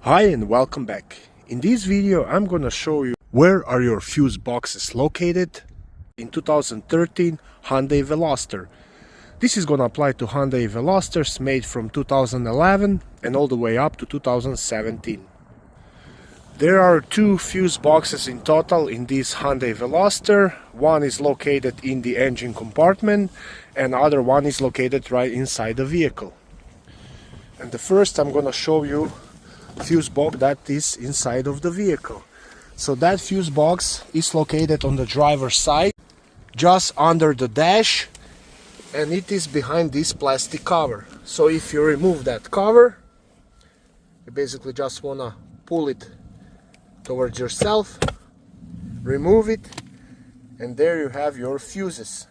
Hi and welcome back. In this video I'm gonna show you where are your fuse boxes located in 2013 Hyundai Veloster. This is gonna apply to Hyundai Velosters made from 2011 and all the way up to 2017. There are two fuse boxes in total in this Hyundai Veloster. One is located in the engine compartment and the other one is located right inside the vehicle. And the first I'm gonna show you fuse box that is inside of the vehicle. So that fuse box is located on the driver's side, just under the dash, and it is behind this plastic cover. So if you remove that cover, you basically just wanna pull it towards yourself, remove it, and there you have your fuses.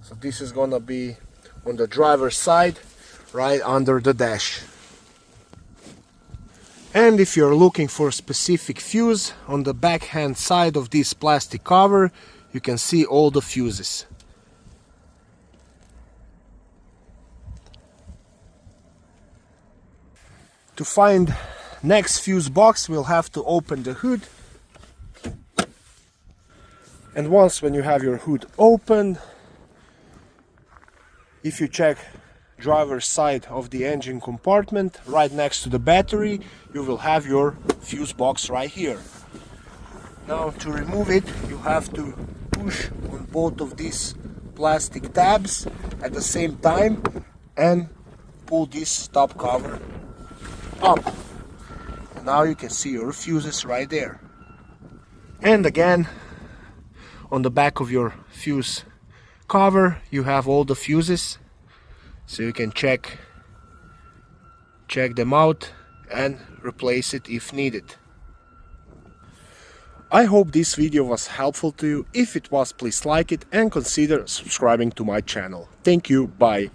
So this is gonna be on the driver's side, right under the dash. And if you're looking for a specific fuse, on the backhand side of this plastic cover you can see all the fuses. To find next fuse box we'll have to open the hood, and once when you have your hood open, if you check driver's side of the engine compartment right next to the battery, you will have your fuse box right here. Now to remove it you have to push on both of these plastic tabs at the same time and pull this top cover up. And now you can see your fuses right there. And again, on the back of your fuse cover you have all the fuses, so you can check them out and replace it if needed. I hope this video was helpful to you. If it was, please like it and consider subscribing to my channel. Thank you, bye.